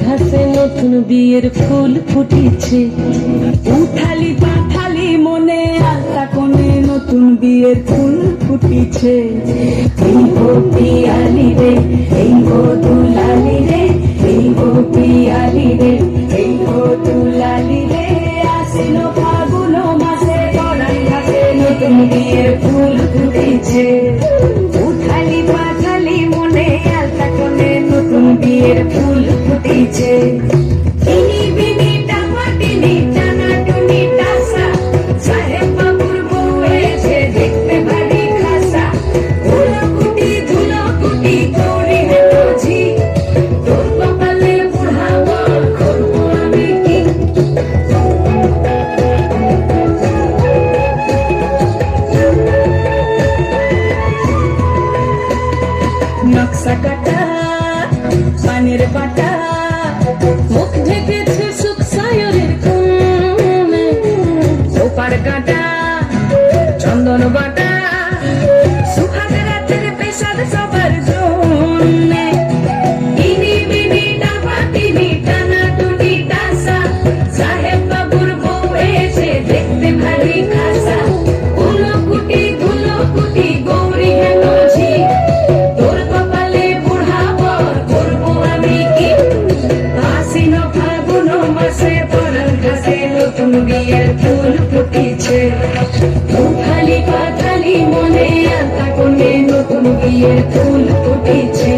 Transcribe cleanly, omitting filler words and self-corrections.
ঘাসে নতুন বিয়ের ফুল ফুটিছে, উঠালি পাঠালি মনে আলতা কোণে নতুন বিয়ের ফুল ফুটিছে। এই গো পিয়ালি রে, এই গো দুলালি রে, এই গো পিয়ালি রে, এই গো দুলালি রে, আশ্বিন ফাগুন মাসে পরাণ ঘাসে নতুন বিয়ের ফুল ফুটিছে। উঠালি পাঠালি মনে আলতা কোণে নতুন বিয়ের ফুল ফুটিছে। ইনি বিনি টামাটিনি টানাটুনি টাসা, সাহেব বাবুর বউ এসে দেখতে ভারী খাসা। ধুলোকুটি ধুলোকুটি গৌরী হেলোঝি, তোর কপালে বুড়া বর করবো আমি কি। নকশা কাটা পানের বাটা, মুখ ঢেকেছে সুখ সায়রের কোণে। ওপার কাটা চন্দন বাটা, সুহাগ রাতের পেশাদ সবার জন্যে। ইনি বিনি ডাবাটিনি টানাটুনি টাসা, সাহেব বাবুর বউ এসে দেখতে ভারী খাসা। ধুলোকুটি ধুলোকুটি গৌরী হেলোঝি, তোর কপালে বুড়া বর করবো আমি কি। আশ্বিন ফাগুন মাসে পরাণ ঘাসে নতুন বিয়ের ফুল ফুটিছে। উঠালি পাঠালি মনে আলতা কোণে নতুন বিয়ের ফুল ফুটিছে।